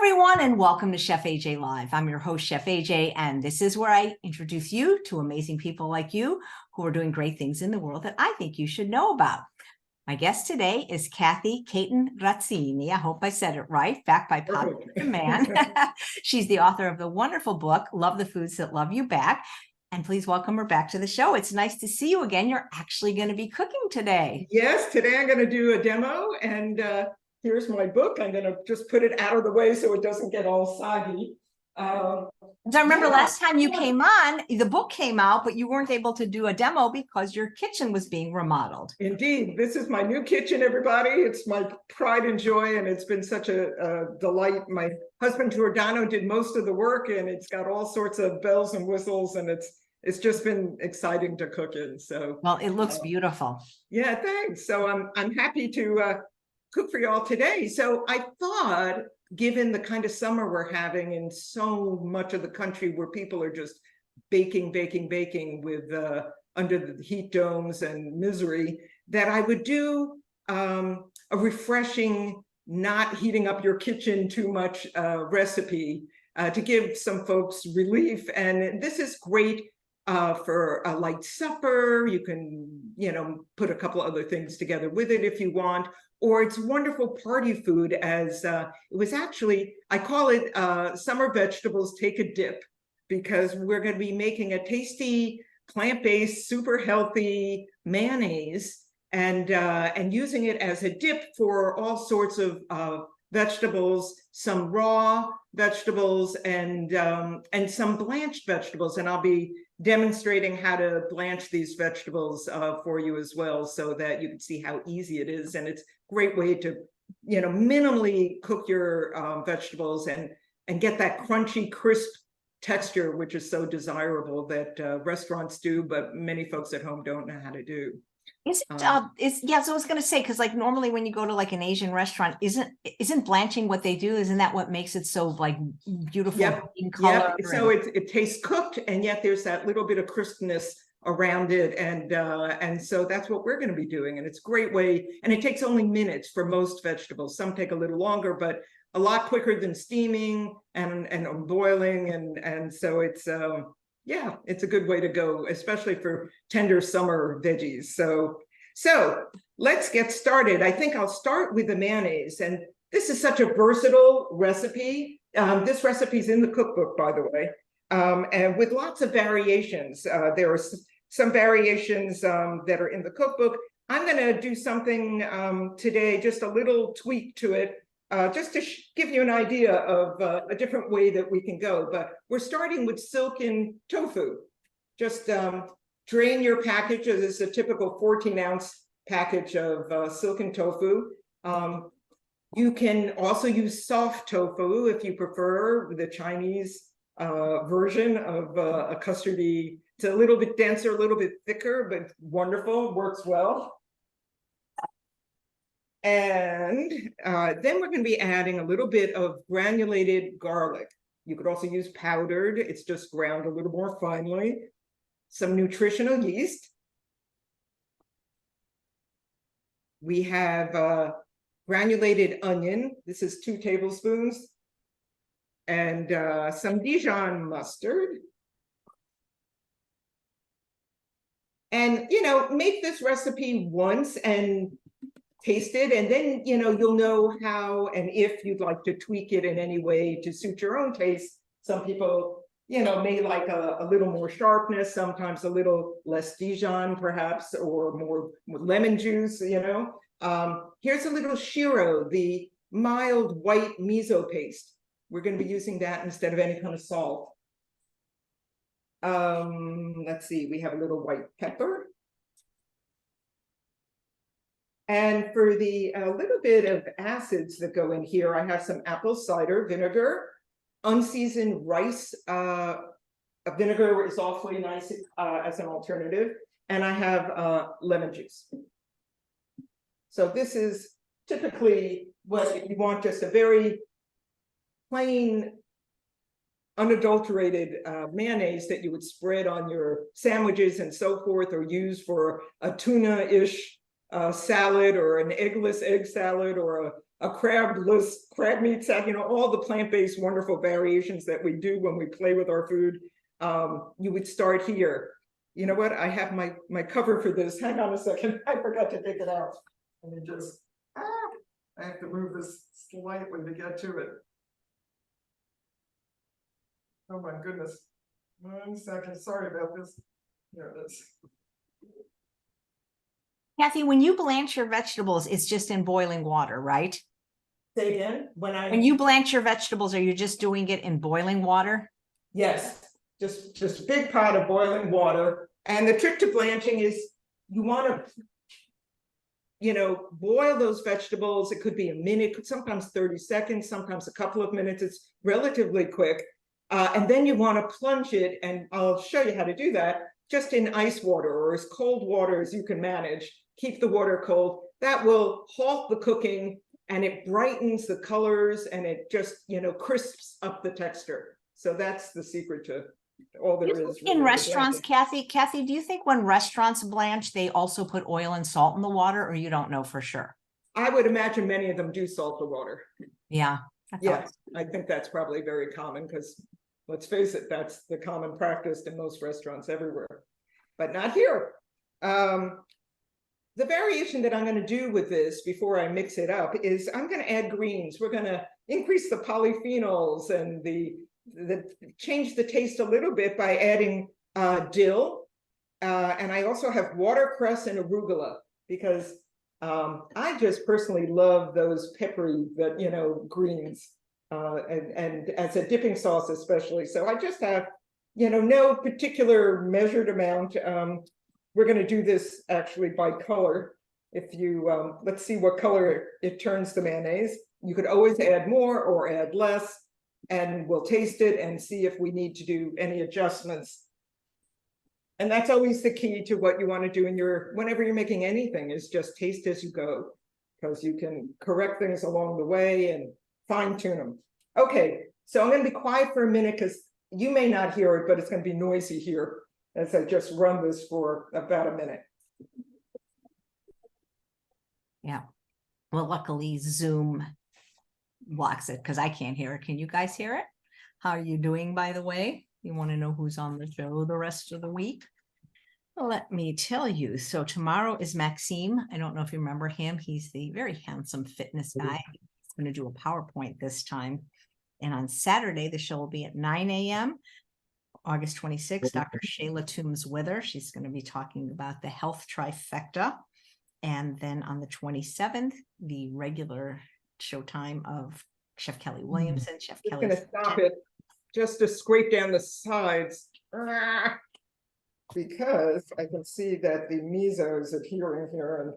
everyone, and welcome to Chef AJ Live. I'm your host, Chef AJ, and this is where I introduce you to amazing people like you who are doing great things in the world that I think you should know about. My guest today is Cathy Katin-Grazzini. I hope I said it right, backed by popular demand. She's the author of the wonderful book, Love the Foods That Love You Back. And please welcome her back to the show. It's nice to see you again. You're actually going to be cooking today. Yes, today I'm going to do a demo, and here's my book. I'm going to just put it out of the way so it doesn't get all soggy. So I remember last time you came on, the book came out, but you weren't able to do a demo because your kitchen was being remodeled. Indeed. This is my new kitchen, everybody. It's my pride and joy, and it's been such a delight. My husband, Giordano, did most of the work, and it's got all sorts of bells and whistles, and it's just been exciting to cook in. So, well, it looks beautiful. Yeah, thanks. So I'm happy to cook for y'all today. So I thought, given the kind of summer we're having in so much of the country where people are just baking with under the heat domes and misery, that I would do a refreshing, not heating up your kitchen too much recipe to give some folks relief. And this is great for a light supper. You can, put a couple other things together with it if you want, or it's wonderful party food as it was actually, I call it summer vegetables take a dip, because we're going to be making a tasty, plant-based, super healthy mayonnaise and using it as a dip for all sorts of vegetables, some raw vegetables and some blanched vegetables. And I'll be demonstrating how to blanch these vegetables for you as well, so that you can see how easy it is. And it's a great way to, minimally cook your vegetables and get that crunchy, crisp texture, which is so desirable that restaurants do, but many folks at home don't know how to do. So I was going to say, because like normally when you go to like an Asian restaurant, isn't blanching what they do? Isn't that what makes it so like beautiful in color? Yep. So it tastes cooked, and yet there's that little bit of crispness around it, and so that's what we're going to be doing. And it's a great way, and it takes only minutes for most vegetables. Some take a little longer, but a lot quicker than steaming and boiling, and so it's it's a good way to go, especially for tender summer veggies. So let's get started. I think I'll start with the mayonnaise, and this is such a versatile recipe. This recipe is in the cookbook, by the way, and with lots of variations. There are some variations that are in the cookbook. I'm going to do something today, just a little tweak to it, just to give you an idea of a different way that we can go. But we're starting with silken tofu. Just drain your package. This is a typical 14-ounce package of silken tofu. You can also use soft tofu if you prefer, the Chinese version of a custardy. It's a little bit denser, a little bit thicker, but wonderful, works well. And then we're going to be adding a little bit of granulated garlic. You could also use powdered. It's just ground a little more finely. Some nutritional yeast. We have granulated onion. This is 2 tablespoons. And some Dijon mustard. And, make this recipe once and taste it, and then you'll know how and if you'd like to tweak it in any way to suit your own taste. Some people may like a little more sharpness, sometimes a little less Dijon perhaps, or more lemon juice. Here's a little shiro, the mild white miso paste. We're going to be using that instead of any kind of salt. Let's see, we have a little white pepper. And for the little bit of acids that go in here, I have some apple cider vinegar, unseasoned rice vinegar is awfully nice as an alternative, and I have lemon juice. So this is typically what you want, just a very plain, unadulterated mayonnaise that you would spread on your sandwiches and so forth, or use for a tuna-ish salad, or an eggless egg salad, or a crabless crab meat salad, you know, all the plant-based wonderful variations that we do when we play with our food. You would start here. You know what? I have my cover for this. Hang on a second. I forgot to take it out. Let me just, I have to move this slightly to get to it. Oh my goodness. 1 second. Sorry about this. There it is. Cathy, when you blanch your vegetables, it's just in boiling water, right? Say again. When you blanch your vegetables, are you just doing it in boiling water? Yes, just a big pot of boiling water. And the trick to blanching is you want to, you know, boil those vegetables. It could be a minute, sometimes 30 seconds, sometimes a couple of minutes. It's relatively quick. And then you want to plunge it, and I'll show you how to do that, just in ice water or as cold water as you can manage. Keep the water cold. That will halt the cooking, and it brightens the colors, and it just, you know, crisps up the texture. So that's the secret to all there is. In restaurants, Cathy, do you think when restaurants blanch, they also put oil and salt in the water, or you don't know for sure? I would imagine many of them do salt the water. Yeah. Yeah, I think that's probably very common because, let's face it, that's the common practice in most restaurants everywhere, but not here. The variation that I'm going to do with this before I mix it up is I'm going to add greens. We're going to increase the polyphenols and change the taste a little bit by adding dill. And I also have watercress and arugula because I just personally love those peppery, you know, greens and as a dipping sauce especially. So I just have, you know, no particular measured amount. We're going to do this actually by color. If you, let's see what color it turns the mayonnaise. You could always add more or add less, and we'll taste it and see if we need to do any adjustments. And that's always the key to what you want to do in whenever you're making anything, is just taste as you go, because you can correct things along the way and fine tune them. Okay, so I'm going to be quiet for a minute because you may not hear it, but it's going to be noisy here as I just run this for about a minute. Yeah. Well, luckily Zoom blocks it because I can't hear it. Can you guys hear it? How are you doing, by the way? You want to know who's on the show the rest of the week? Let me tell you. So tomorrow is Maxime. I don't know if you remember him. He's the very handsome fitness guy. He's going to do a PowerPoint this time. And on Saturday, the show will be at 9 a.m. August 26th, Dr. Shayla Toombs-Wither. She's going to be talking about the health trifecta. And then on the 27th, the regular showtime of Chef Kelly Williamson. Chef Kelly. I'm going to stop it just to scrape down the sides because I can see that the meso is adhering here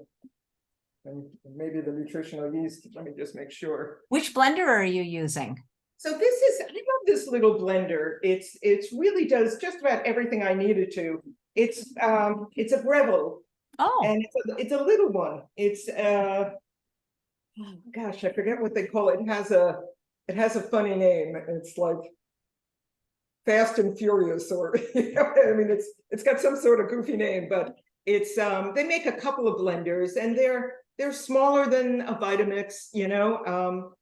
and maybe the nutritional yeast. Let me just make sure. Which blender are you using? So this is, I love this little blender. It's really does just about everything I needed to. It's a Breville. Oh. And it's a little one. It's oh gosh, I forget what they call it. It has a funny name. It's like Fast and Furious, or you know, I mean, it's got some sort of goofy name, but it's they make a couple of blenders, and they're smaller than a Vitamix, you know.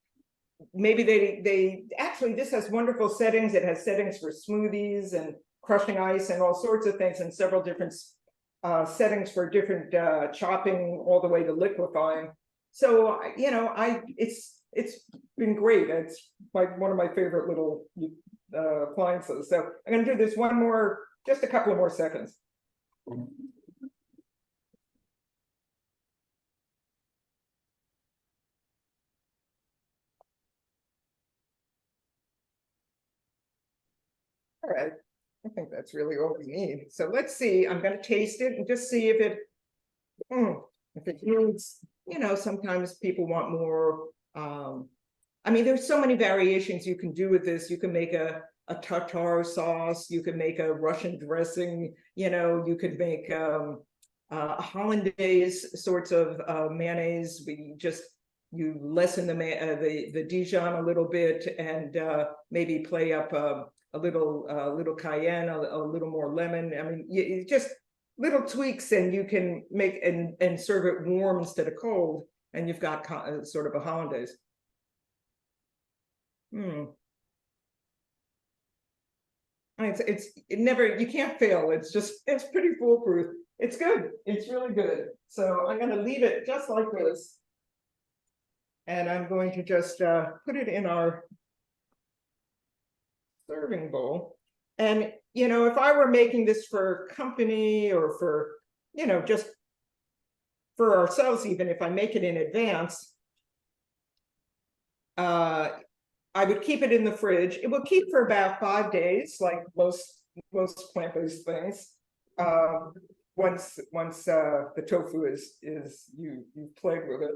Maybe they actually, this has wonderful settings. It has settings for smoothies and crushing ice and all sorts of things, and several different settings for different chopping all the way to liquefying. So you know, it's been great. It's like one of my favorite little appliances. So I'm going to do this one more, just a couple of more seconds. All right, I think that's really all we need. So let's see. I'm going to taste it and just see if it needs. You know, sometimes people want more. I mean, there's so many variations you can do with this. You can make a tartar sauce. You can make a Russian dressing. You know, you could make a hollandaise sorts of mayonnaise. You lessen the Dijon a little bit and maybe play up a little cayenne, a little more lemon. I mean, just little tweaks, and you can make and serve it warm instead of cold. and you've got sort of a hollandaise. It never, you can't fail. It's pretty foolproof. It's good. It's really good. So I'm going to leave it just like this. And I'm going to just put it in our serving bowl. And, you know, if I were making this for company or for, you know, just for ourselves, even if I make it in advance, I would keep it in the fridge. It will keep for about 5 days, like most plant-based things. Once the tofu is you've played with it.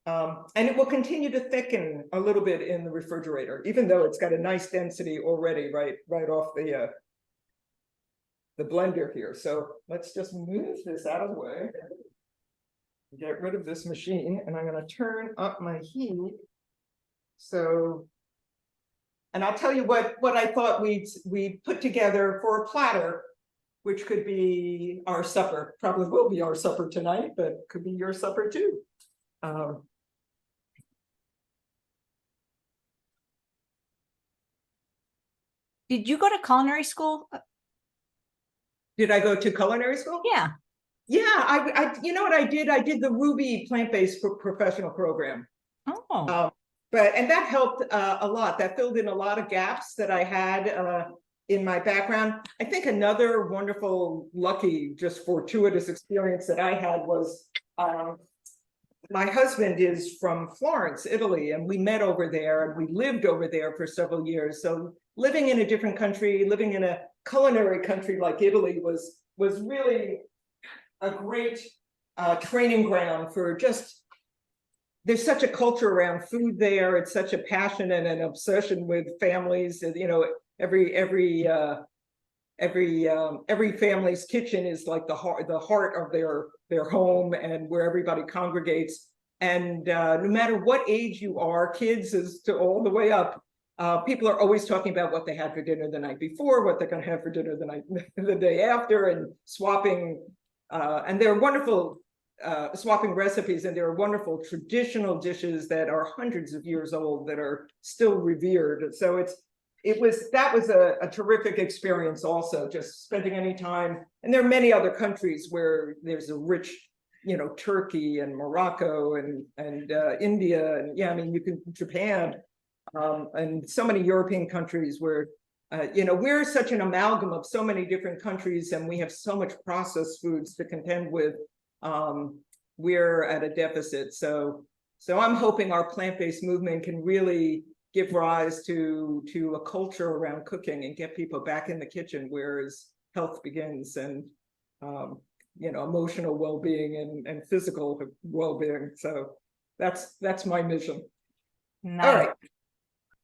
And it will continue to thicken a little bit in the refrigerator, even though it's got a nice density already right off the blender here. So let's just move this out of the way. Get rid of this machine, and I'm going to turn up my heat. So, and I'll tell you what I thought we'd put together for a platter, which could be our supper. Probably will be our supper tonight, but could be your supper too. Did you go to culinary school? Did I go to culinary school? Yeah. Yeah, I you know what I did? I did the Ruby plant-based professional program. Oh. And that helped a lot. That filled in a lot of gaps that I had in my background. I think another wonderful, lucky, just fortuitous experience that I had was my husband is from Florence, Italy, and we met over there and we lived over there for several years. So living in a different country, living in a culinary country like Italy was really a great training ground for just, there's such a culture around food there. It's such a passion and an obsession with families. You know, every family's kitchen is like the heart of their home and where everybody congregates. And no matter what age you are, kids as to all the way up, people are always talking about what they had for dinner the night before, what they're going to have for dinner the day after, and swapping. And they're wonderful swapping recipes, and there are wonderful traditional dishes that are hundreds of years old that are still revered. So that was a terrific experience also, just spending any time. And there are many other countries where there's a rich, you know, Turkey and Morocco and India, and yeah, I mean, you can Japan, and so many European countries where you know, we're such an amalgam of so many different countries, and we have so much processed foods to contend with. We're at a deficit. So I'm hoping our plant-based movement can really give rise to a culture around cooking and get people back in the kitchen, whereas health begins, and you know, emotional well-being and physical well-being. So that's my mission. Nice. All right,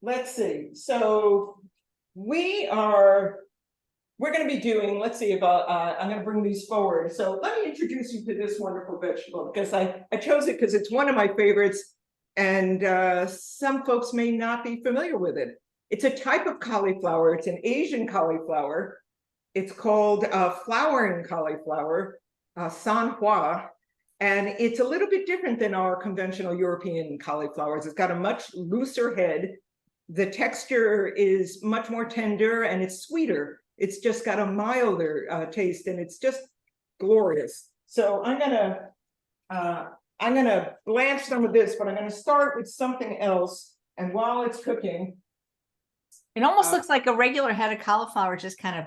let's see. So we're going to be doing, let's see if I'm going to bring these forward. So let me introduce you to this wonderful vegetable, because I chose it because it's one of my favorites, and some folks may not be familiar with it. It's a type of cauliflower. It's an Asian cauliflower. It's called flowering cauliflower, sanhua, and it's a little bit different than our conventional European cauliflowers. It's got a much looser head. The texture is much more tender, and it's sweeter. It's just got a milder taste, and it's just glorious. So I'm gonna blanch some of this, but I'm gonna start with something else. And while it's cooking, it almost looks like a regular head of cauliflower just kind of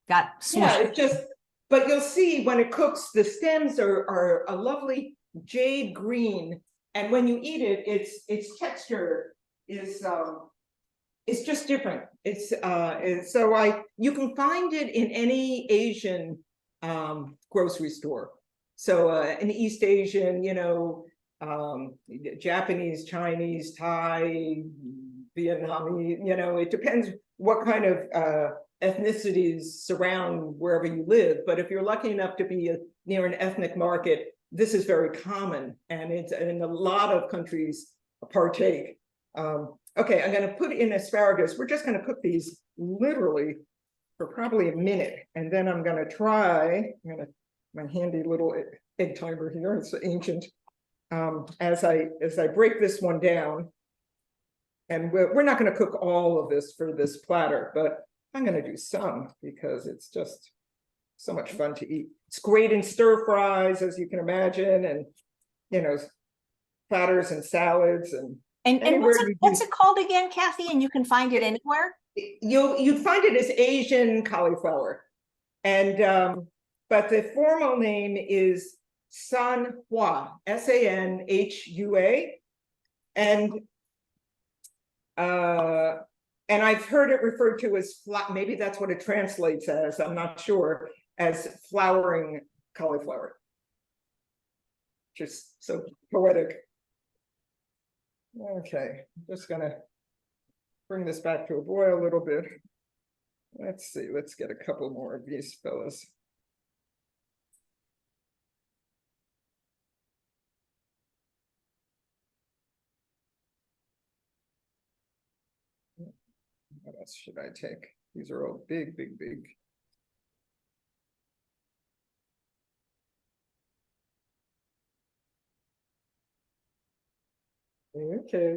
got smushed. Yeah, it's just, but you'll see when it cooks, the stems are a lovely jade green, and when you eat it, its texture is just different. You can find it in any Asian grocery store. So an East Asian, you know, Japanese, Chinese, Thai, Vietnamese, you know, it depends what kind of ethnicities surround wherever you live. But if you're lucky enough to be near an ethnic market, this is very common, and it's in a lot of countries partake. Okay, I'm going to put in asparagus. We're just going to cook these literally for probably a minute, and then I'm going to try. My handy little egg timer here. It's ancient. as I break this one down, and we're not going to cook all of this for this platter, but I'm going to do some because it's just so much fun to eat. It's great in stir fries, as you can imagine, and platters and salads and what's it called again, Kathy? And you can find it anywhere? You'd find it as Asian cauliflower. And but the formal name is Sanhua, Sanhua. And I've heard it referred to as maybe that's what it translates as, I'm not sure, as flowering cauliflower. Just so poetic. Okay, I'm just gonna bring this back to a boil a little bit. Let's see, let's get a couple more of these fellas. What else should I take? These are all big, big, big. Okay.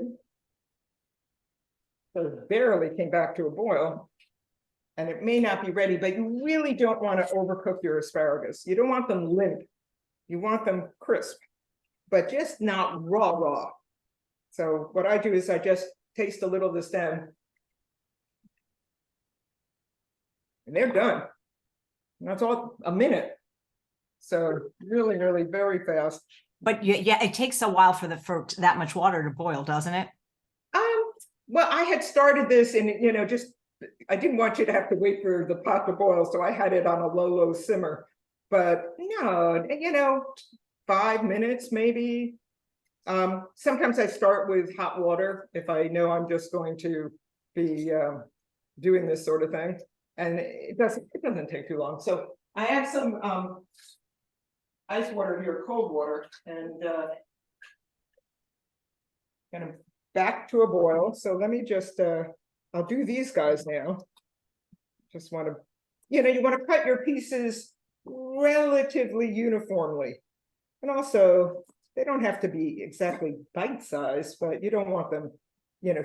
So it barely came back to a boil. And it may not be ready, but you really don't want to overcook your asparagus. You don't want them limp. You want them crisp, but just not raw. So what I do is I just taste a little of the stem. And they're done. And that's all a minute. So really, really very fast. But yeah, it takes a while for that much water to boil, doesn't it? Well, I had started this and I didn't want you to have to wait for the pot to boil, so I had it on a low simmer. But no, 5 minutes maybe. Sometimes I start with hot water if I know I'm just going to be doing this sort of thing, and it doesn't take too long. So I have some ice water here, cold water, and kind of back to a boil. So let me just I'll do these guys now. Just want to, you want to cut your pieces relatively uniformly. And also, they don't have to be exactly bite-sized, but you don't want them,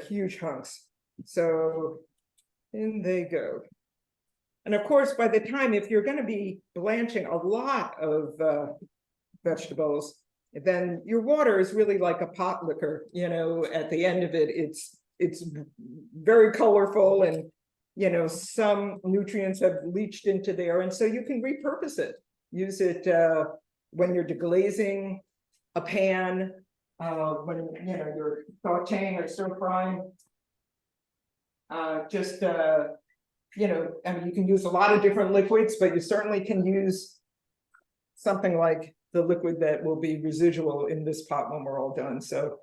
huge hunks. So in they go. And of course, by the time, if you're going to be blanching a lot of vegetables, then your water is really like a pot liquor. At the end of it, it's very colorful, and some nutrients have leached into there, and so you can repurpose it. Use it when you're deglazing a pan, when you're sauteing or stir frying. I mean, you can use a lot of different liquids, but you certainly can use something like the liquid that will be residual in this pot when we're all done. So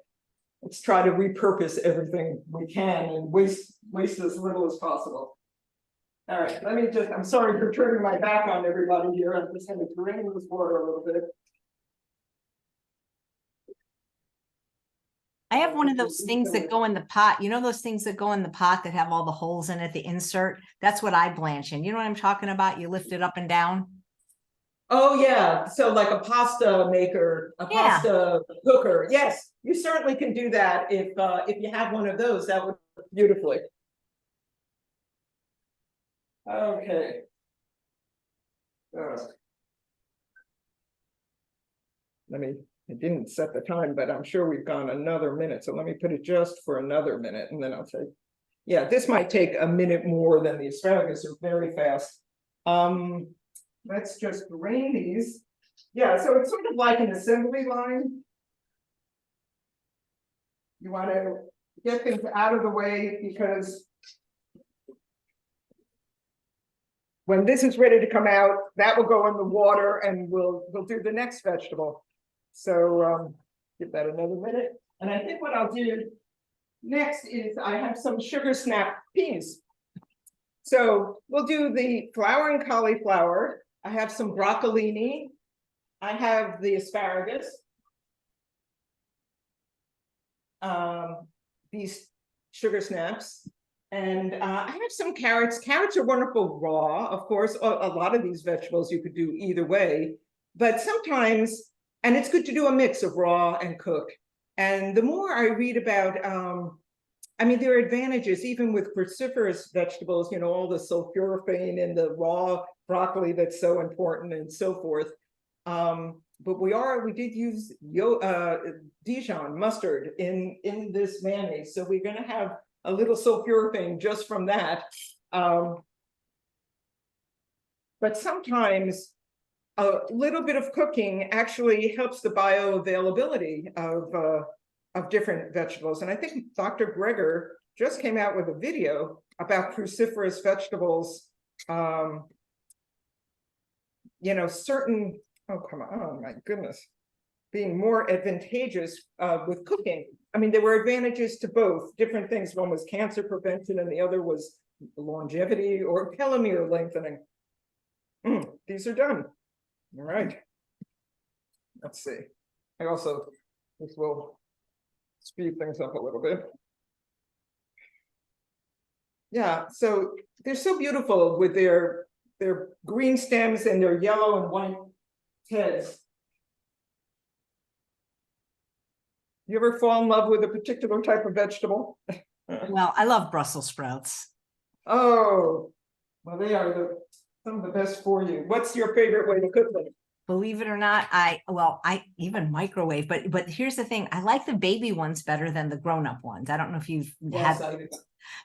let's try to repurpose everything we can and waste as little as possible. All right, I'm sorry for turning my back on everybody here. I'm just going to drain this water a little bit. I have one of those things that go in the pot. Those things that go in the pot that have all the holes in it, the insert? That's what I blanch in. You know what I'm talking about? You lift it up and down. Oh yeah, so like a pasta maker, a pasta cooker. Yes, you certainly can do that if you have one of those. That would work beautifully. Okay. I didn't set the time, but I'm sure we've gone another minute. So let me put it just for another minute, and then I'll say, yeah, this might take a minute more than the asparagus are very fast. Let's just drain these. Yeah, so it's sort of like an assembly line. You want to get things out of the way, because when this is ready to come out, that will go in the water, and we'll do the next vegetable. So give that another minute. And I think what I'll do next is I have some sugar snap peas. So we'll do the flowering cauliflower. I have some broccolini. I have the asparagus. These sugar snaps. And I have some carrots. Carrots are wonderful raw. Of course, a lot of these vegetables you could do either way. But sometimes and it's good to do a mix of raw and cook. And the more I read about, I mean, there are advantages even with cruciferous vegetables, you know, all the sulforaphane in the raw broccoli that's so important and so forth. But we did use Dijon mustard in this mayonnaise, so we're going to have a little sulforaphane just from that. But sometimes a little bit of cooking actually helps the bioavailability of different vegetables. And I think Dr. Greger just came out with a video about cruciferous vegetables. You know, certain, oh, come on, oh my goodness, being more advantageous with cooking. I mean, there were advantages to both different things. One was cancer prevention and the other was longevity or telomere lengthening. These are done. All right. Let's see. I also, this will speed things up a little bit. Yeah, so they're so beautiful with their green stems and their yellow and white heads. You ever fall in love with a particular type of vegetable? Well, I love Brussels sprouts. Oh, well, they are some of the best for you. What's your favorite way to cook them? Believe it or not, I even microwave, but here's the thing. I like the baby ones better than the grown-up ones. I don't know if you've had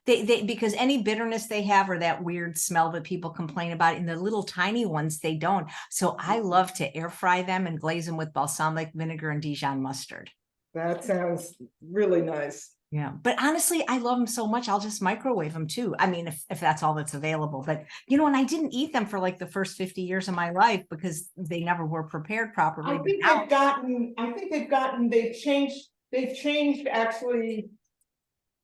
they because any bitterness they have or that weird smell that people complain about in the little tiny ones, they don't. So I love to air fry them and glaze them with balsamic vinegar and Dijon mustard. That sounds really nice. Yeah, but honestly, I love them so much, I'll just microwave them too. I mean, if that's all that's available. But, you know, and I didn't eat them for like the first 50 years of my life because they never were prepared properly. They've changed actually,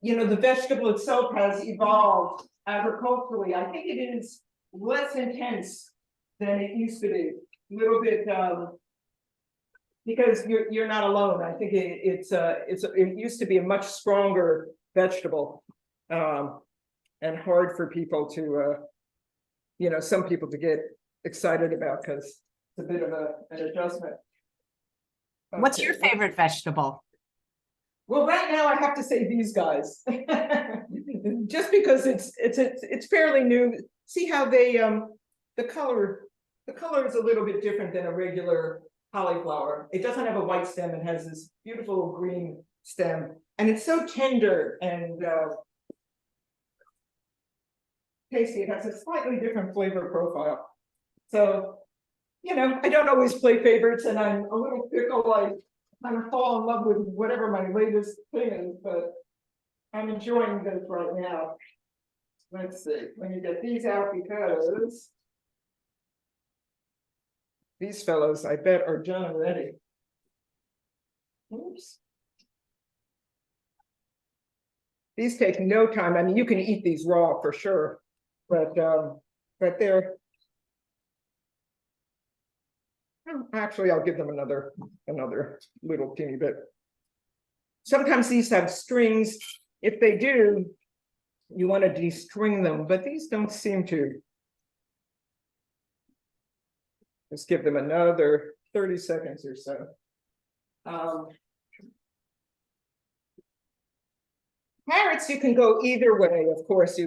you know, the vegetable itself has evolved agriculturally. I think it is less intense than it used to be. A little bit, because you're not alone. I think it used to be a much stronger vegetable, and hard for people to, you know, some people to get excited about because it's a bit of an adjustment. What's your favorite vegetable? Well, right now I have to say these guys, just because it's fairly new. See how they the color is a little bit different than a regular cauliflower. It doesn't have a white stem. It has this beautiful green stem, and it's so tender and tasty. It has a slightly different flavor profile. So, you know, I don't always play favorites, and I'm a little fickle. I kind of fall in love with whatever my latest thing is, but I'm enjoying this right now. Let's see. Let me get these out because these fellows, I bet, are done already. Oops. These take no time. I mean, you can eat these raw for sure, but they're actually, I'll give them another little teeny bit. Sometimes these have strings. If they do, you want to de-string them, but these don't seem to. Just give them another 30 seconds or so. Carrots, you can go either way. Of course,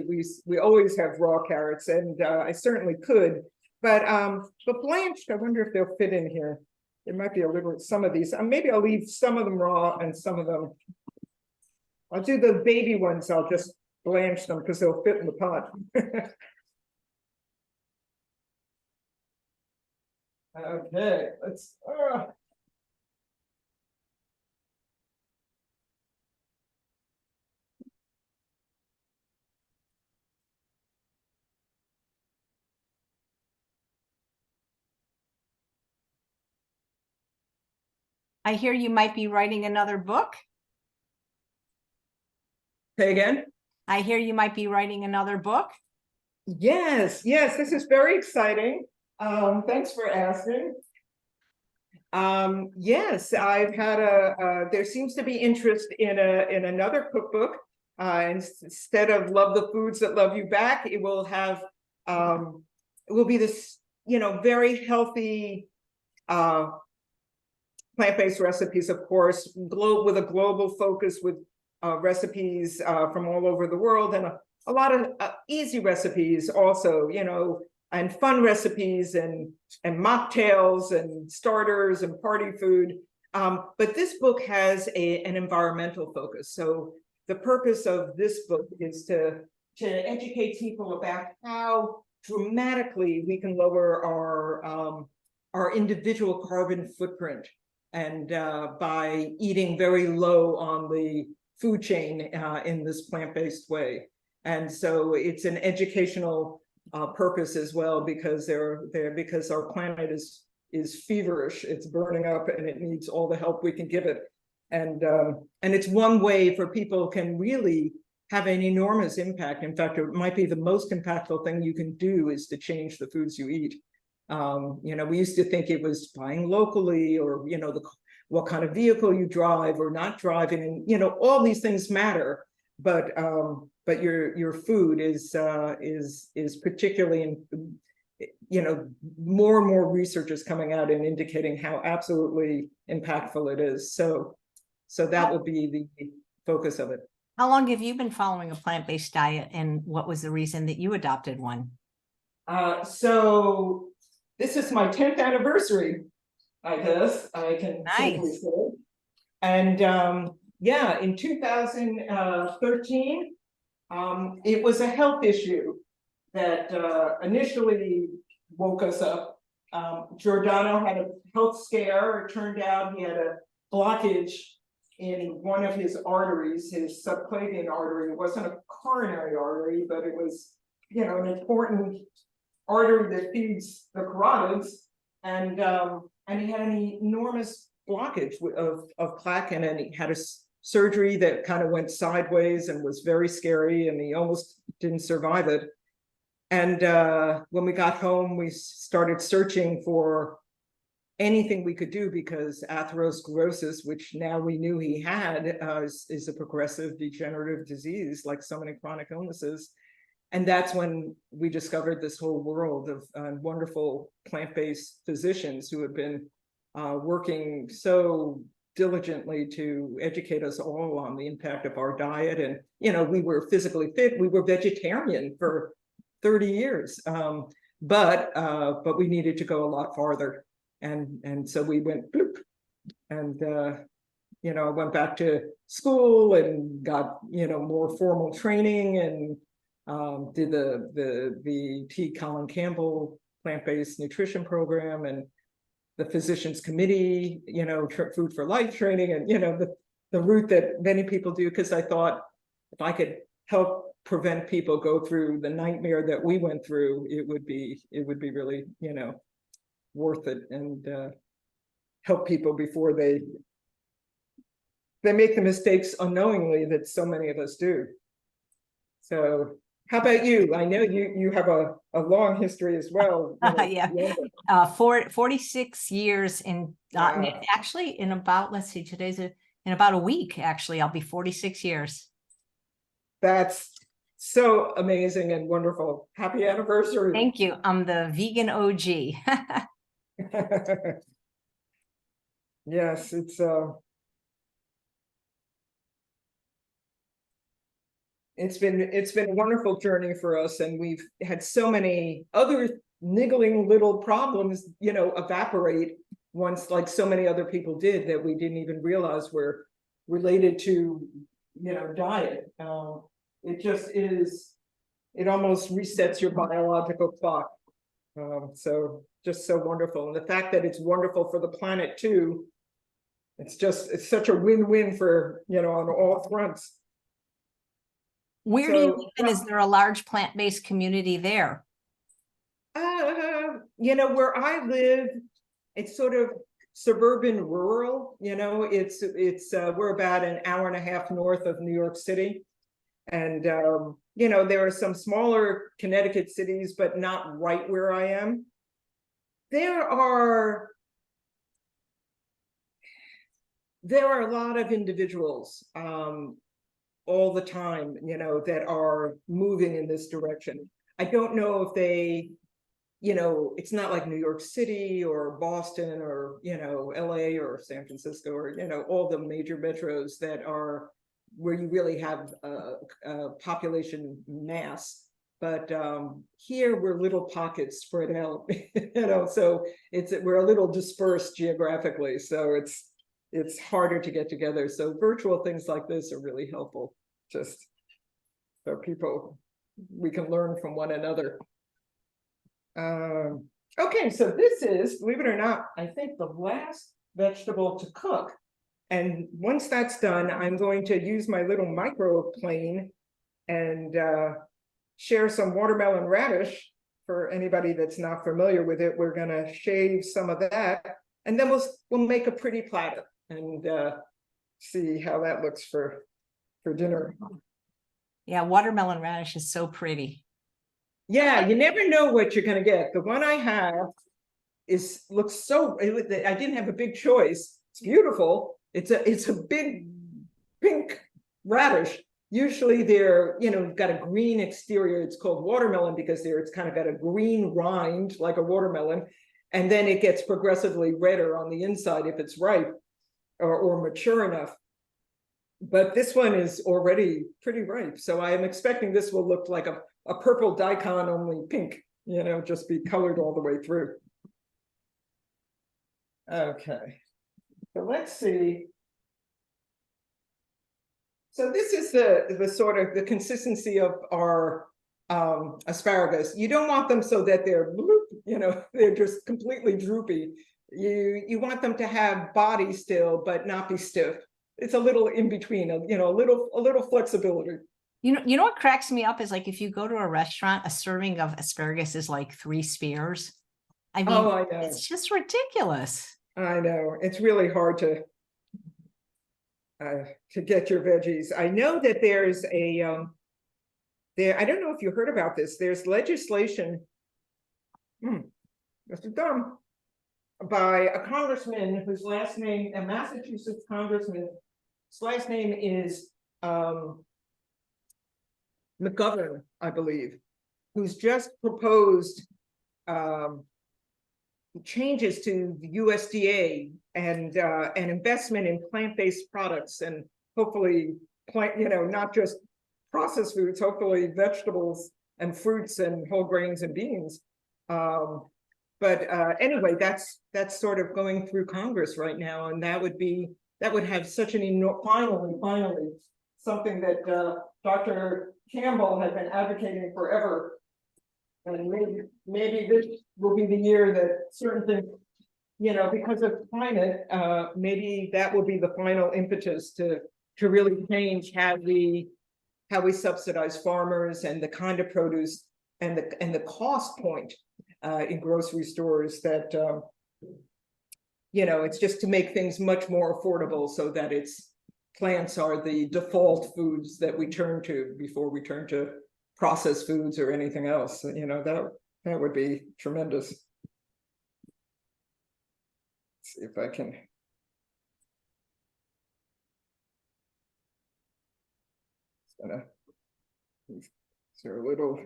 we always have raw carrots, and I certainly could. But blanched, I wonder if they'll fit in here. There might be a little, some of these. Maybe I'll leave some of them raw and some of them. I'll do the baby ones. I'll just blanch them because they'll fit in the pot. Okay, let's. I hear you might be writing another book. Say again? I hear you might be writing another book. Yes, this is very exciting. Thanks for asking. Yes, I've had there seems to be interest in another cookbook. Instead of Love the Foods That Love You Back, it will have it will be this, you know, very healthy plant-based recipes, of course, with a global focus, with recipes from all over the world, and a lot of easy recipes also, you know, and fun recipes and mocktails and starters and party food. But this book has an environmental focus. So the purpose of this book is to educate people about how dramatically we can lower our individual carbon footprint, and by eating very low on the food chain in this plant-based way. And so it's an educational purpose as well, because because our planet is feverish, it's burning up, and it needs all the help we can give it. And it's one way for people can really have an enormous impact. In fact, it might be the most impactful thing you can do is to change the foods you eat. You know, we used to think it was buying locally, or, you know, what kind of vehicle you drive or not driving, and, you know, all these things matter. But your food is particularly, you know, more and more research is coming out and indicating how absolutely impactful it is. So that will be the focus of it. How long have you been following a plant-based diet, and what was the reason that you adopted one? So this is my 10th anniversary, I guess I can safely Nice. say. And yeah, in 2013, it was a health issue that initially woke us up. Giordano had a health scare. It turned out he had a blockage in one of his arteries, his subclavian artery. It wasn't a coronary artery, but it was, you know, an important artery that feeds the carotids. And he had an enormous blockage of plaque, and he had a surgery that kind of went sideways and was very scary, and he almost didn't survive it. And when we got home, we started searching for anything we could do, because atherosclerosis, which now we knew he had, is a progressive degenerative disease like so many chronic illnesses. And that's when we discovered this whole world of wonderful plant-based physicians who had been working so diligently to educate us all on the impact of our diet. And, you know, we were physically fit, we were vegetarian for 30 years, but we needed to go a lot farther. And so we went bloop, and you know, I went back to school and got, you know, more formal training, and did the T. Colin Campbell plant-based nutrition program, and the physicians committee, you know, food for life training, and, you know, the route that many people do, because I thought if I could help prevent people go through the nightmare that we went through, it would be really, you know, worth it, and help people before they make the mistakes unknowingly that so many of us do. So how about you? I know you have a long history as well. You know, Yeah, 46 years in, Wow. actually in about, let's see, in about a week, actually, I'll be 46 years. That's so amazing and wonderful. Happy anniversary. Thank you. I'm the vegan OG. Yes, it's been a wonderful journey for us, and we've had so many other niggling little problems, you know, evaporate once, like so many other people did, that we didn't even realize were related to, you know, diet. It just is, it almost resets your biological clock. So just so wonderful. And the fact that it's wonderful for the planet too, it's such a win-win for, you know, on all fronts. Where do you live, and is there a large plant-based community there? You know, where I live, it's sort of suburban rural, you know, we're about an hour and a half north of New York City. And, you know, there are some smaller Connecticut cities, but not right where I am. There are a lot of individuals all the time, you know, that are moving in this direction. I don't know if they you know, it's not like New York City or Boston or, you know, LA or San Francisco or, you know, all the major metros that are where you really have a population mass. But here we're little pockets spread out, you know, so we're a little dispersed geographically. So it's harder to get together. So virtual things like this are really helpful, just so we can learn from one another. Okay, so this is, believe it or not, I think the last vegetable to cook. And once that's done, I'm going to use my little microplane and share some watermelon radish. For anybody that's not familiar with it, we're going to shave some of that, and then we'll make a pretty platter and see how that looks for dinner. Yeah, watermelon radish is so pretty. Yeah, you never know what you're going to get. The one I have looks so. I didn't have a big choice. It's beautiful. It's a big pink radish. Usually they're, you know, got a green exterior. It's called watermelon because it's kind of got a green rind like a watermelon, and then it gets progressively redder on the inside if it's ripe or mature enough. But this one is already pretty ripe, so I am expecting this will look like a purple daikon, only pink, you know, just be colored all the way through. Okay, so let's see. So this is the sort of the consistency of our asparagus. You don't want them so that they're, you know, they're just completely droopy. You want them to have body still, but not be stiff. It's a little in between, you know, a little flexibility. You know what cracks me up is, like, if you go to a restaurant, a serving of asparagus is like 3 spears. I mean, oh, I know. It's just ridiculous. I know. It's really hard to get your veggies. I know that there's a I don't know if you heard about this. There's legislation. This is dumb. By a congressman whose last name, a Massachusetts congressman, his last name is McGovern, I believe, who's just proposed changes to the USDA and an investment in plant-based products, and hopefully you know, not just processed foods, hopefully vegetables and fruits and whole grains and beans. But anyway, that's sort of going through Congress right now, and that would have such an finally something that Dr. Campbell had been advocating forever. And maybe this will be the year that certain things, you know, because of climate, maybe that will be the final impetus to really change how we subsidize farmers and the kind of produce and the cost point in grocery stores that you know, it's just to make things much more affordable so that plants are the default foods that we turn to before we turn to processed foods or anything else. You know, that would be tremendous. Let's see if I can. Is there a little?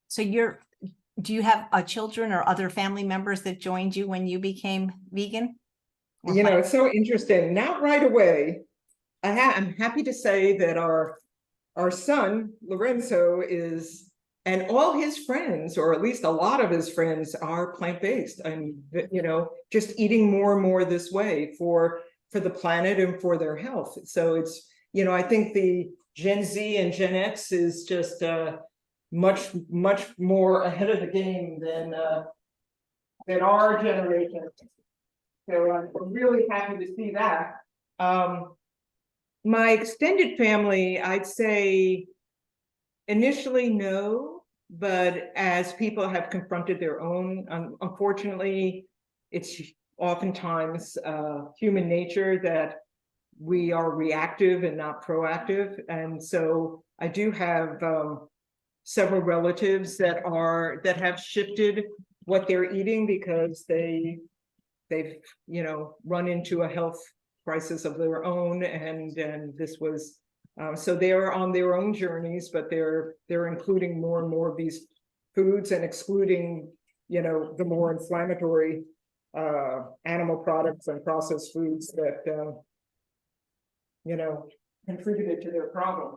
So do you have children or other family members that joined you when you became vegan? You know, it's so interesting. Not right away. I'm happy to say that our son Lorenzo is, and all his friends, or at least a lot of his friends, are plant-based, and you know, just eating more and more this way for the planet and for their health. So it's, you know, I think the Gen Z and Gen X is just much more ahead of the game than our generation. So I'm really happy to see that. My extended family, I'd say initially no, but as people have confronted their own, unfortunately, it's oftentimes human nature that we are reactive and not proactive. And so I do have several relatives that have shifted what they're eating because they they've, you know, run into a health crisis of their own, and this was, so they're on their own journeys, but they're including more and more of these foods and excluding, you know, the more inflammatory animal products and processed foods that, you know, contributed to their problem.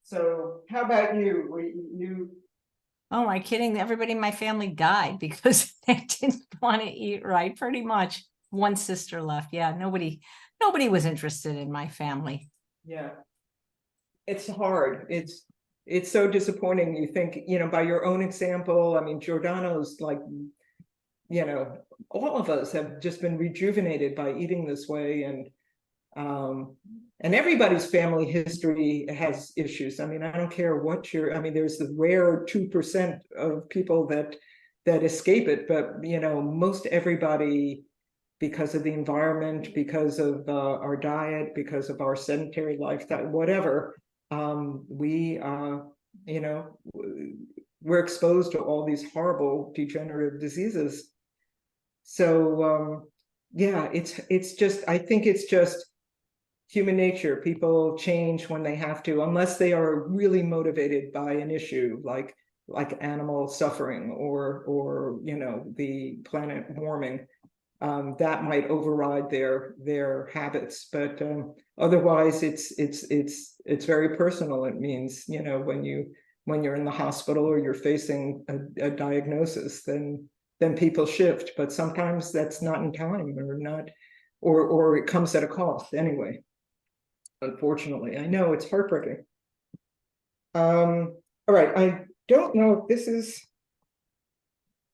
So how about you? Oh, am I kidding? Everybody in my family died because they didn't want to eat right, pretty much. One sister left. Yeah, nobody was interested in my family. Yeah, it's hard. It's so disappointing. You think, you know, by your own example, I mean, Giordano's like, you know, all of us have just been rejuvenated by eating this way, and everybody's family history has issues. I mean, I don't care what I mean, there's the rare 2% of people that escape it, but, you know, most everybody, because of the environment, because of our diet, because of our sedentary lifestyle, whatever, we, you know, we're exposed to all these horrible degenerative diseases. So, yeah, it's just, I think it's just human nature. People change when they have to, unless they are really motivated by an issue like animal suffering or you know, the planet warming. That might override their habits, but otherwise it's very personal. It means, you know, when you're in the hospital or you're facing a diagnosis, then people shift, but sometimes that's not in time, or not, or it comes at a cost anyway. Unfortunately, I know it's heartbreaking. All right, I don't know if this is,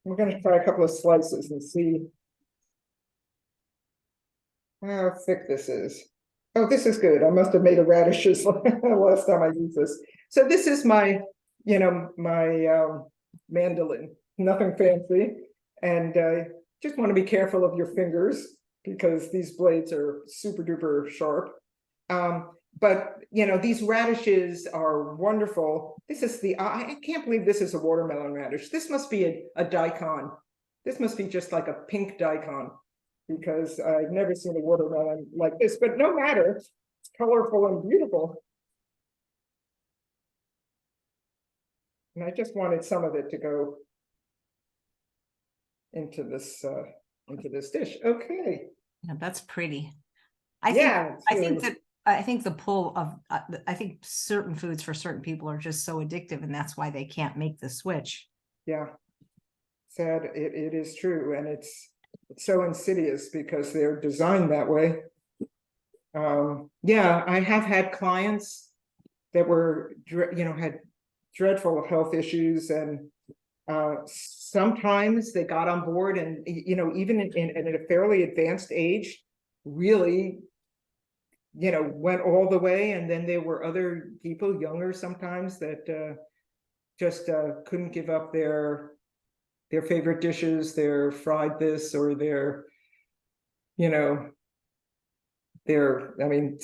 we're going to try a couple of slices and see how thick this is. Oh, this is good. I must have made a radishes last time I used this. So this is my, you know, my mandolin, nothing fancy. And just want to be careful of your fingers because these blades are super duper sharp. But, you know, these radishes are wonderful. This is I can't believe this is a watermelon radish. This must be a daikon. This must be just like a pink daikon, because I've never seen a watermelon like this, but no matter, it's colorful and beautiful. And I just wanted some of it to go into this dish. Okay. Yeah, that's pretty. Yeah, I think the pull of I think certain foods for certain people are just so addictive, and that's why they can't make the switch. Yeah, sad. It is true, and it's so insidious because they're designed that way. Yeah, I have had clients that were, you know, had dreadful health issues, and sometimes they got on board, and, you know, even in a fairly advanced age, really, you know, went all the way. And then there were other people, younger sometimes, that just couldn't give up their favorite dishes, their fried this or their, you know, I mean,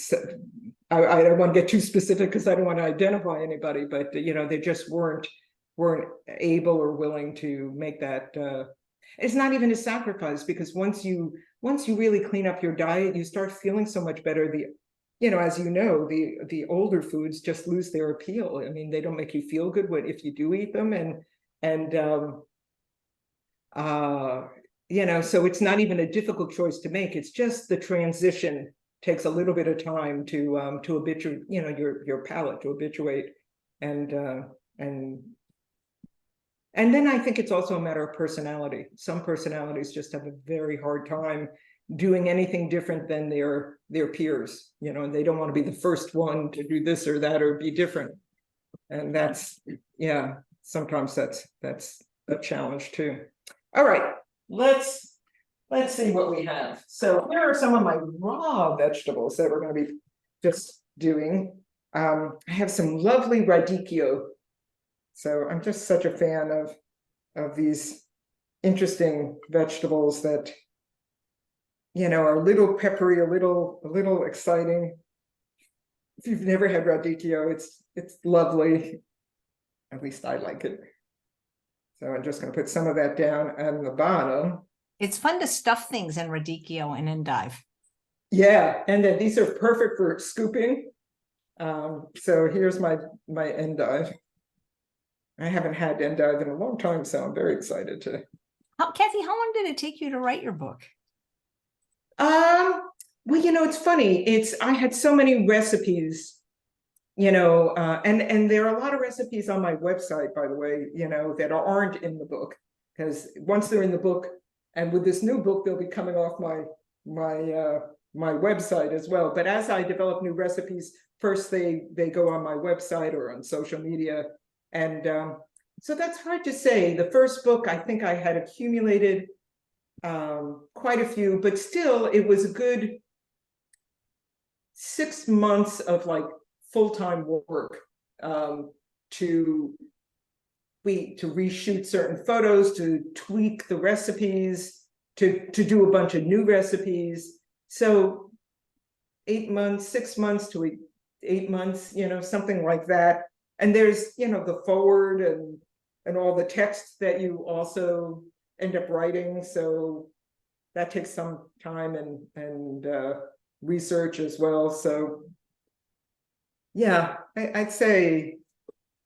I don't want to get too specific because I don't want to identify anybody, but, you know, they just weren't able or willing to make that. It's not even a sacrifice, because once you really clean up your diet, you start feeling so much better. You know, as you know, the older foods just lose their appeal. I mean, they don't make you feel good if you do eat them, and you know, so it's not even a difficult choice to make. It's just the transition takes a little bit of time to habituate, you know, your palate to habituate, and then I think it's also a matter of personality. Some personalities just have a very hard time doing anything different than their peers, you know, and they don't want to be the first one to do this or that or be different. And that's, yeah, sometimes that's a challenge too. All right, let's see what we have. So here are some of my raw vegetables that we're going to be just doing. I have some lovely radicchio. So I'm just such a fan of these interesting vegetables that, you know, are a little peppery, a little exciting. If you've never had radicchio, it's lovely. At least I like it. So I'm just going to put some of that down on the bottom. It's fun to stuff things in radicchio and endive. Yeah, and then these are perfect for scooping. So here's my endive. I haven't had endive in a long time, so I'm very excited to. Kathy, how long did it take you to write your book? Well, it's funny. I had so many recipes, and there are a lot of recipes on my website, by the way, that aren't in the book, because once they're in the book, and with this new book, they'll be coming off my website as well. But as I develop new recipes, first they go on my website or on social media, and so that's hard to say. The first book, I think I had accumulated quite a few, but still, it was a good 6 months of like full-time work to reshoot certain photos, to tweak the recipes, to do a bunch of new recipes. So 8 months, 6 months to 8 months, something like that. And there's, the forward and all the text that you also end up writing. So that takes some time and research as well. So yeah, I'd say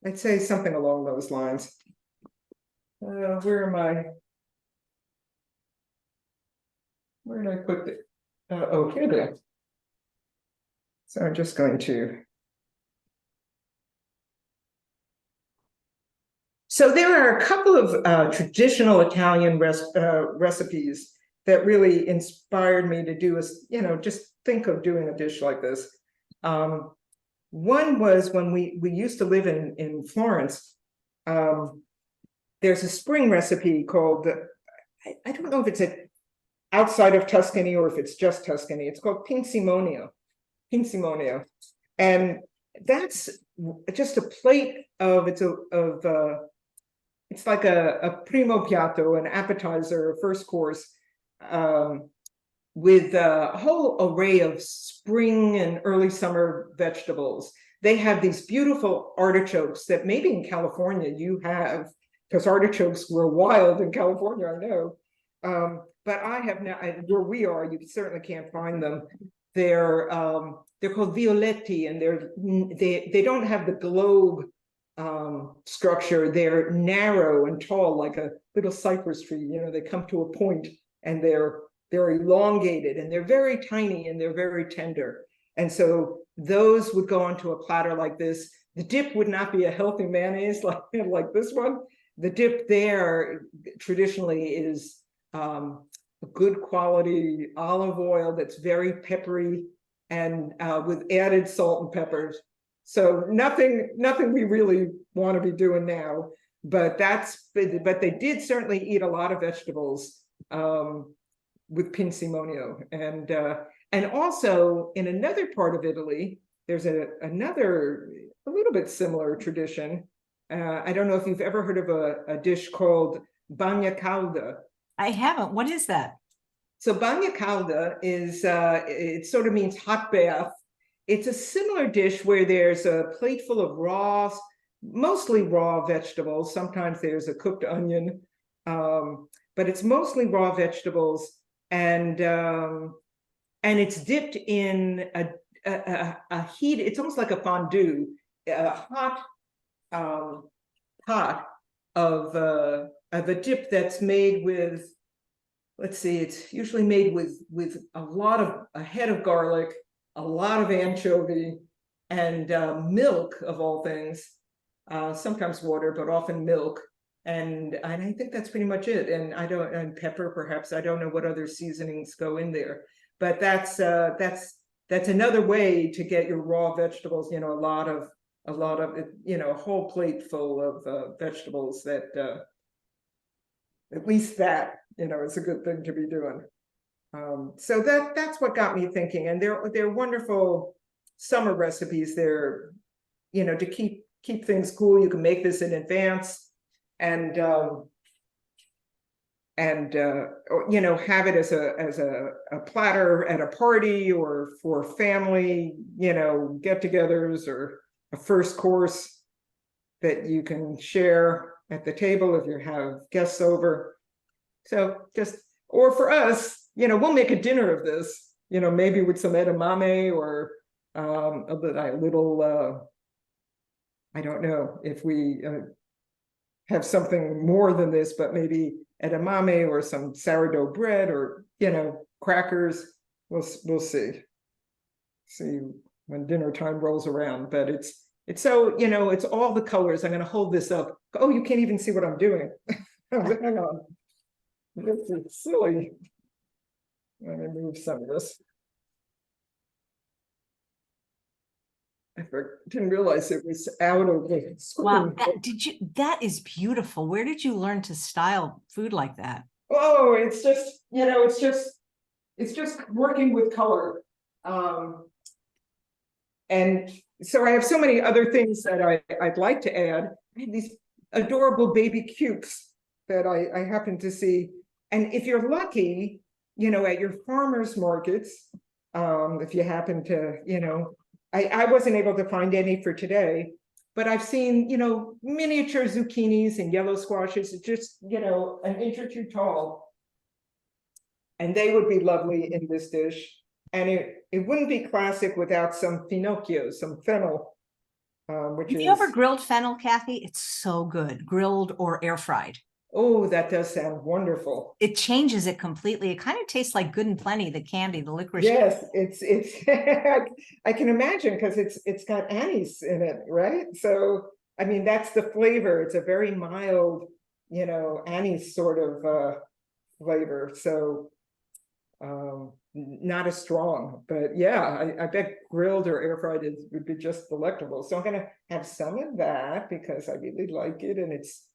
something along those lines. Where am I? Where did I put it? Oh, here they are. So I'm just going to. So there are a couple of traditional Italian recipes that really inspired me to do just think of doing a dish like this. One was when we used to live in Florence. There's a spring recipe called, I don't know if it's outside of Tuscany or if it's just Tuscany. It's called pinzimonio. And that's just a plate of, it's like a primo piatto, an appetizer, a first course, with a whole array of spring and early summer vegetables. They have these beautiful artichokes that maybe in California you have, because artichokes grow wild in California, I know. But I have now, where we are, you certainly can't find them. They're called violetti, and they don't have the globe structure. They're narrow and tall, like a little cypress tree. They come to a point, and they're elongated, and they're very tiny, and they're very tender. And so those would go onto a platter like this. The dip would not be a healthy mayonnaise like this one. The dip there traditionally is a good quality olive oil that's very peppery and with added salt and peppers. So nothing we really want to be doing now, but they did certainly eat a lot of vegetables with pinzimonio. And also in another part of Italy, there's another a little bit similar tradition. I don't know if you've ever heard of a dish called bagna calda. I haven't. What is that? So bagna calda is, it sort of means hot bath. It's a similar dish where there's a plate full of mostly raw vegetables. Sometimes there's a cooked onion, but it's mostly raw vegetables, and it's dipped in a heat. It's almost like a fondue, a hot pot of a dip that's made with. Let's see, it's usually made with a head of garlic, a lot of anchovy, and milk of all things. Sometimes water, but often milk. And I think that's pretty much it. And pepper, perhaps. I don't know what other seasonings go in there. But that's another way to get your raw vegetables. A lot of a whole plate full of vegetables that. At least that, is a good thing to be doing. So that's what got me thinking. And they're wonderful summer recipes. They're, to keep things cool. You can make this in advance, and have it as a platter at a party or for family, get-togethers, or a first course that you can share at the table if you have guests over. So just Or for us, we'll make a dinner of this, maybe with some edamame or a little, I don't know if we have something more than this, but maybe edamame or some sourdough bread or, crackers. We'll see. See when dinner time rolls around, but it's so, it's all the colors. I'm going to hold this up. Oh, you can't even see what I'm doing. Hang on. This is silly. Let me move some of this. I didn't realize it was out of the screen. Wow, that is beautiful. Where did you learn to style food like that? Oh, it's just, it's just working with color. And so I have so many other things that I'd like to add. I have these adorable baby cukes that I happen to see. And if you're lucky, at your farmers markets, if you happen to, I wasn't able to find any for today, but I've seen, miniature zucchinis and yellow squashes, just, an inch or two tall. And they would be lovely in this dish. And it wouldn't be classic without some finocchio, some fennel, which Have is. you ever grilled fennel, Kathy? It's so good, grilled or air fried. Oh, that does sound wonderful. It changes it completely. It kind of tastes like Good and Plenty, the candy, the licorice. Yes, it's I can imagine because it's got anise in it, right? So I mean that's the flavor. It's a very mild, anise sort of flavor. So not as strong, but yeah, I bet grilled or air fried would be just delectable. So I'm gonna have some of that because I really like it, and it's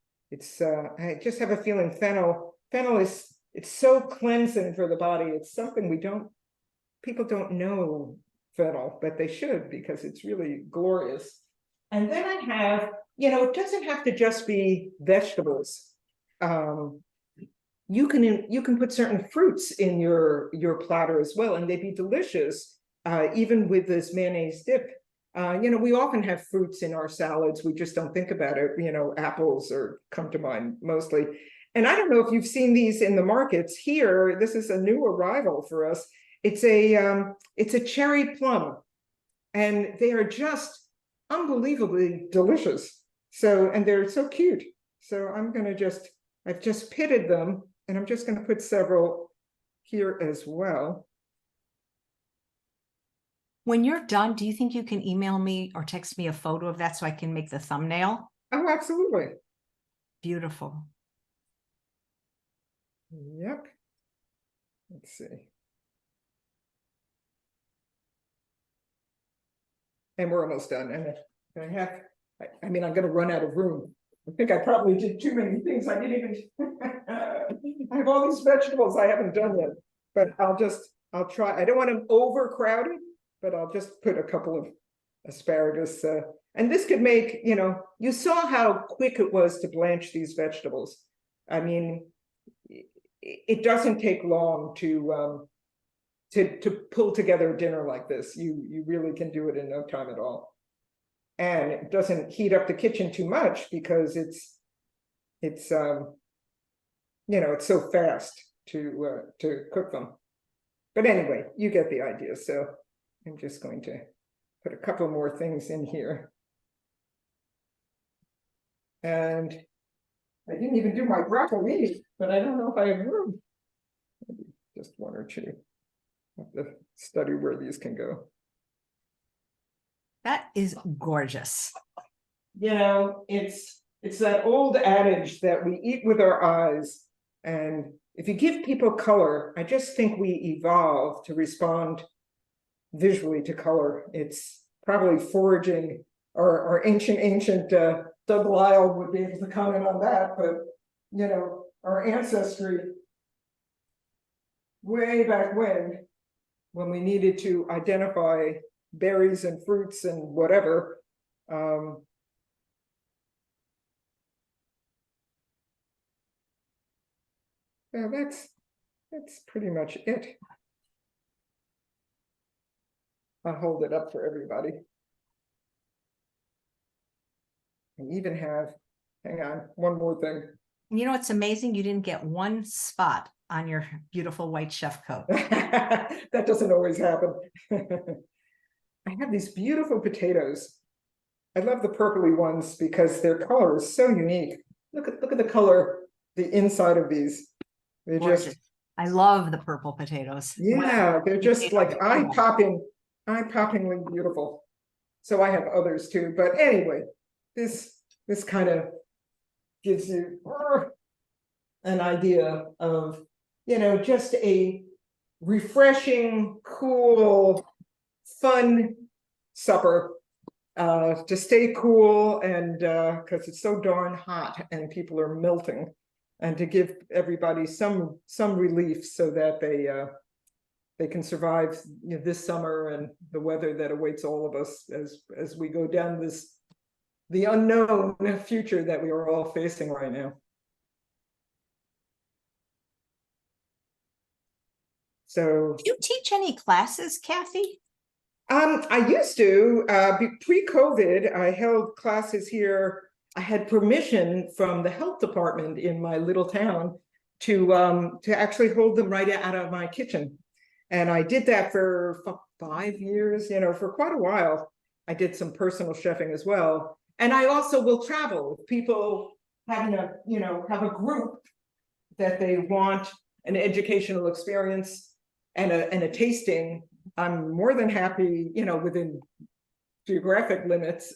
I just have a feeling fennel is it's so cleansing for the body. It's something people don't know fennel, but they should because it's really glorious. And then I have, it doesn't have to just be vegetables. You can put certain fruits in your platter as well, and they'd be delicious, even with this mayonnaise dip. We often have fruits in our salads. We just don't think about it. Apples come to mind mostly. And I don't know if you've seen these in the markets here. This is a new arrival for us. It's a cherry plum, and they are just unbelievably delicious. So, and they're so cute. So I've just pitted them, and I'm just going to put several here as well. When you're done, do you think you can email me or text me a photo of that so I can make the thumbnail? Oh, absolutely. Beautiful. Yep. Let's see. And we're almost done. And I mean, I'm going to run out of room. I think I probably did too many things. I didn't even, I have all these vegetables I haven't done yet, but I'll try. I don't want them overcrowded, but I'll just put a couple of asparagus. And this could make, you saw how quick it was to blanch these vegetables. I mean, it doesn't take long to pull together a dinner like this. You really can do it in no time at all. And it doesn't heat up the kitchen too much because it's so fast to cook them. But anyway, you get the idea. So I'm just going to put a couple more things in here. And I didn't even do my broccoli, but I don't know if I have room. Maybe just one or two. I have to study where these can go. That is gorgeous. It's that old adage that we eat with our eyes. And if you give people color, I just think we evolve to respond visually to color. It's probably foraging, or ancient Doug Lyle would be able to comment on that, but our ancestry way back when we needed to identify berries and fruits and whatever, yeah, that's pretty much it. I'll hold it up for everybody. I even have, hang on, one more thing. It's amazing you didn't get one spot on your beautiful white chef coat. That doesn't always happen. I have these beautiful potatoes. I love the purpley ones because their color is so unique. Look at the color, the inside of these. They're Gorgeous. just, I love the purple potatoes. yeah, they're just like Potatoes. eye-poppingly beautiful. So I have others too, but anyway, this kind of gives you an idea of, just a refreshing, cool, fun supper to stay cool, and because it's so darn hot and people are melting, and to give everybody some relief so that they can survive this summer and the weather that awaits all of us as we go down the unknown future that we are all facing right now. So, Do you teach any classes, Cathy? I used to, pre-COVID, I held classes here. I had permission from the health department in my little town to actually hold them right out of my kitchen. And I did that for 5 years, for quite a while. I did some personal chefing as well. And I also will travel with people having have a group that they want an educational experience and a tasting. I'm more than happy, within geographic limits.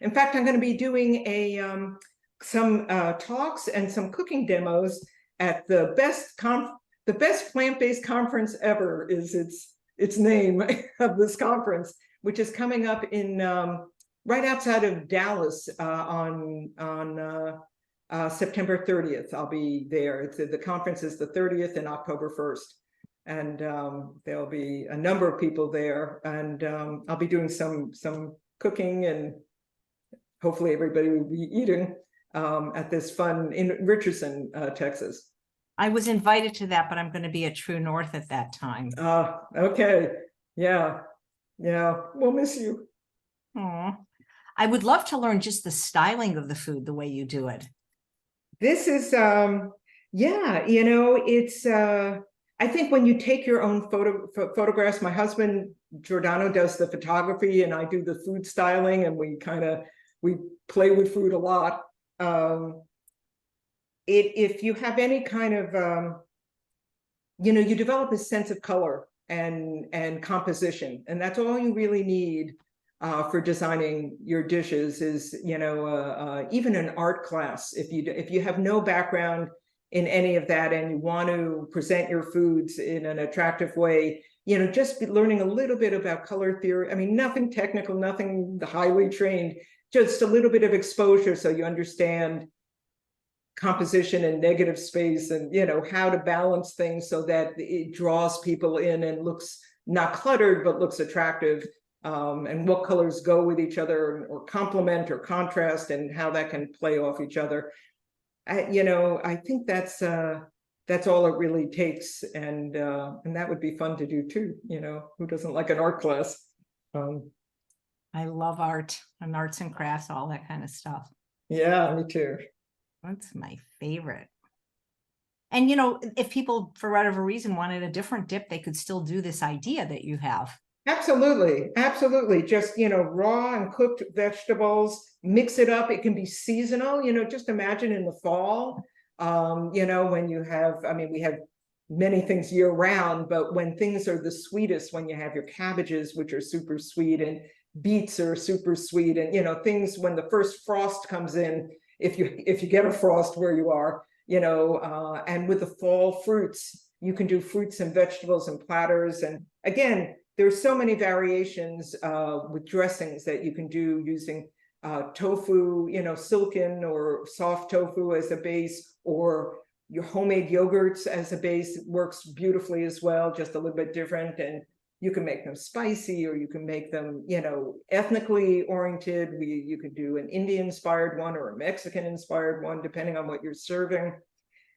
In fact, I'm going to be doing some talks and some cooking demos at the best plant-based conference ever is its name of this conference, which is coming up in right outside of Dallas on September 30th. I'll be there. The conference is the 30th and October 1st. And there'll be a number of people there, and I'll be doing some cooking, and hopefully everybody will be eating at this fun in Richardson, Texas. I was invited to that, but I'm going to be at True North at that time. Okay. Yeah. We'll miss you. Aww. I would love to learn just the styling of the food, the way you do it. This is, it's, I think when you take your own photographs, my husband Giordano does the photography and I do the food styling, and we play with food a lot. If you have any kind of, you develop a sense of color and composition, and that's all you really need for designing your dishes. Is even an art class, if you have no background in any of that and you want to present your foods in an attractive way, just learning a little bit about color theory. I mean, nothing technical, nothing highly trained, just a little bit of exposure so you understand composition and negative space, and how to balance things so that it draws people in and looks not cluttered but looks attractive, and what colors go with each other or complement or contrast, and how that can play off each other. I think that's all it really takes, and that would be fun to do too. Who doesn't like an art class? I love art and arts and crafts, all that kind of stuff. Yeah, me too. That's my favorite. And if people for whatever reason wanted a different dip, they could still do this idea that you have. Absolutely. Just, raw and cooked vegetables, mix it up. It can be seasonal, just imagine in the fall, when you have, we have many things year round, but when things are the sweetest, when you have your cabbages, which are super sweet, and beets are super sweet, and, things when the first frost comes in, if you get a frost where you are, and with the fall fruits, you can do fruits and vegetables and platters. And again, there's so many variations with dressings that you can do using tofu, silken or soft tofu as a base, or your homemade yogurts as a base. It works beautifully as well, just a little bit different. And you can make them spicy, or you can make them, ethnically oriented. You could do an Indian-inspired one or a Mexican-inspired one, depending on what you're serving.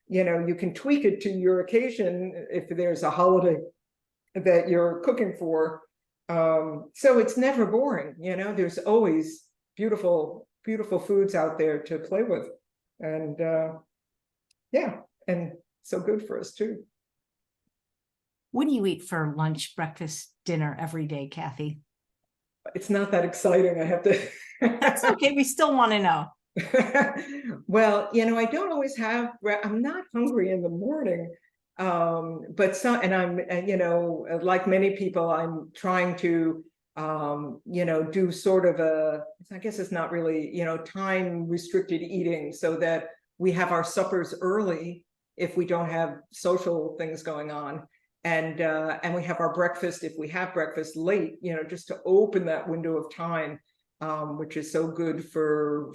You can tweak it to your occasion if there's a holiday that you're cooking for. So it's never boring, there's always beautiful foods out there to play with. And and so good for us too. What do you eat for lunch, breakfast, dinner every day, Cathy? It's not that exciting, I have to. That's okay. We still want to know. Well, I don't always have, I'm not hungry in the morning. But some, and I'm, like many people, I'm trying to, do sort of I guess it's not really, time restricted eating so that we have our suppers early if we don't have social things going on. And we have our breakfast, if we have breakfast, late, just to open that window of time, which is so good for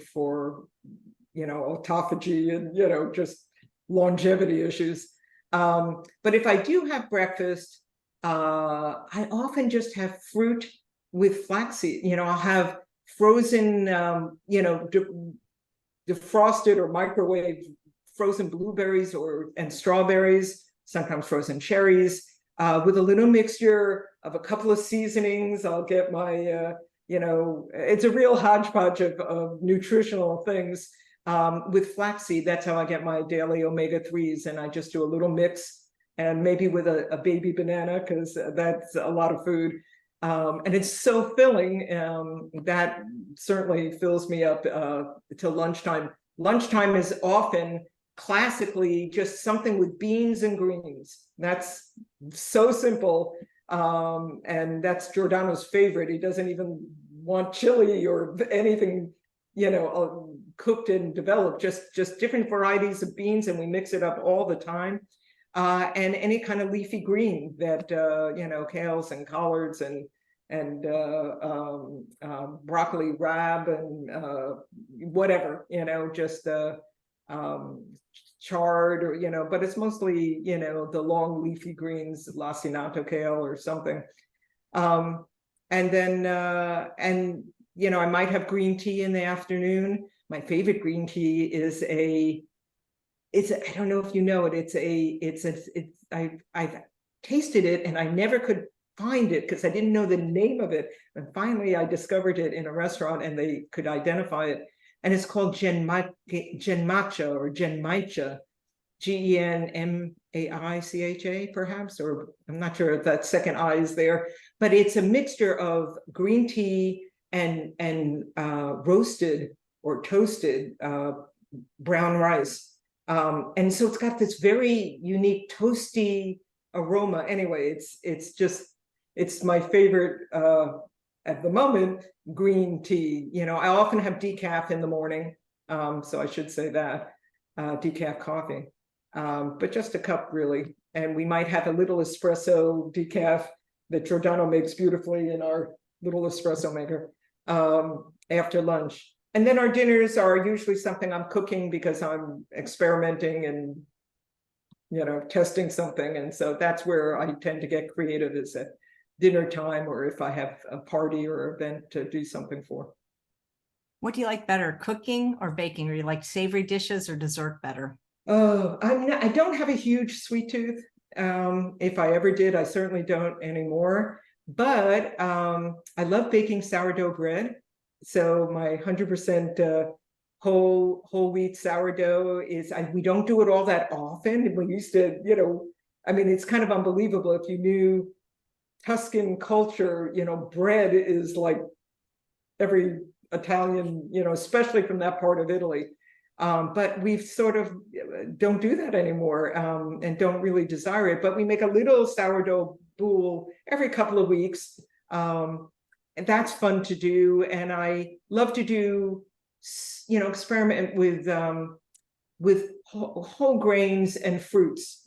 autophagy and, just longevity issues. But if I do have breakfast, I often just have fruit with flaxseed. I'll have frozen, defrosted or microwave frozen blueberries and strawberries, sometimes frozen cherries, with a little mixture of a couple of seasonings. I'll get my, it's a real hodgepodge of nutritional things. With flaxseed, that's how I get my daily omega-3s, and I just do a little mix, and maybe with a baby banana, because that's a lot of food. And it's so filling. That certainly fills me up till lunchtime. Lunchtime is often classically just something with beans and greens. That's so simple. And that's Giordano's favorite. He doesn't even want chili or anything, cooked and developed, just different varieties of beans, and we mix it up all the time. And any kind of leafy green that, kales and collards and broccoli rabe and whatever, just chard, or, but it's mostly, the long leafy greens, lacinato kale or something. And then, I might have green tea in the afternoon. My favorite green tea is I don't know if you know it, I've tasted it and I never could find it because I didn't know the name of it. And finally I discovered it in a restaurant and they could identify it. And it's called genmaicha or genmaicha, Genmaicha perhaps, or I'm not sure if that second I is there, but it's a mixture of green tea and roasted or toasted brown rice. And so it's got this very unique toasty aroma. Anyway, it's my favorite at the moment, green tea. I often have decaf in the morning. So I should say that, decaf coffee, but just a cup really. And we might have a little espresso decaf that Giordano makes beautifully in our little espresso maker after lunch. And then our dinners are usually something I'm cooking because I'm experimenting and, testing something. And so that's where I tend to get creative, is at dinner time, or if I have a party or event to do something for. What do you like better, cooking or baking? Or you like savory dishes or dessert better? Oh, I don't have a huge sweet tooth. If I ever did, I certainly don't anymore. But I love baking sourdough bread. So my 100% whole wheat sourdough is, we don't do it all that often. We used to, it's kind of unbelievable. If you knew Tuscan culture, bread is like every Italian, especially from that part of Italy. But we've sort of don't do that anymore, and don't really desire it. But we make a little sourdough boule every couple of weeks. And that's fun to do. And I love to do, experiment with whole grains and fruits,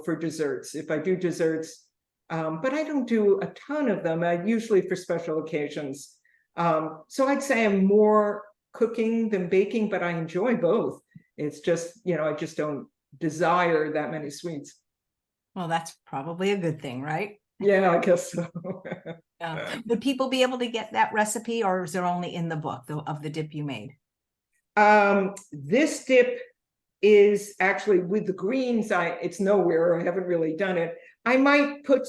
for desserts. If I do desserts, but I don't do a ton of them, usually for special occasions. So I'd say I'm more cooking than baking, but I enjoy both. It's just, I just don't desire that many sweets. Well, that's probably a good thing, right? Yeah, I guess so. Would people be able to get that recipe, or is it only in the book of the dip you made? This dip is actually with the greens. It's nowhere. I haven't really done it. I might put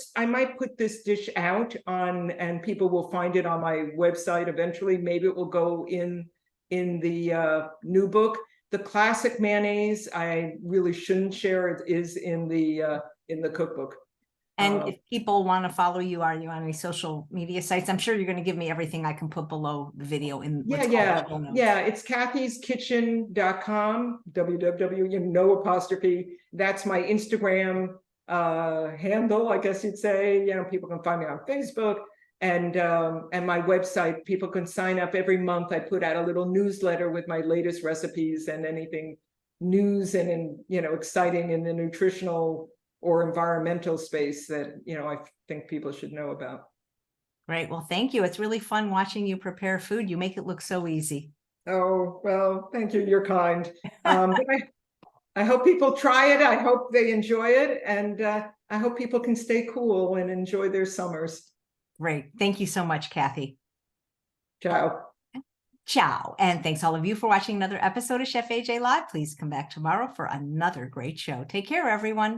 this dish out on, and people will find it on my website eventually. Maybe it will go in the new book. The classic mayonnaise, I really shouldn't share. It is in the cookbook. And if people want to follow you, are you on any social media sites? I'm sure you're going to give me everything I can put below the video in what's called the show notes. It's cathyskitchen.com, www, no apostrophe. That's my Instagram handle, I guess you'd say. People can find me on Facebook, and my website. People can sign up every month. I put out a little newsletter with my latest recipes and anything news and exciting in the nutritional or environmental space that I think people should know about. Great. Well, thank you. It's really fun watching you prepare food. You make it look so easy. Oh, well, thank you. You're kind. But I hope people try it. I hope they enjoy it. And I hope people can stay cool and enjoy their summers. Great. Thank you so much, Cathy. Ciao. Ciao. And thanks all of you for watching another episode of Chef AJ Live. Please come back tomorrow for another great show. Take care, everyone.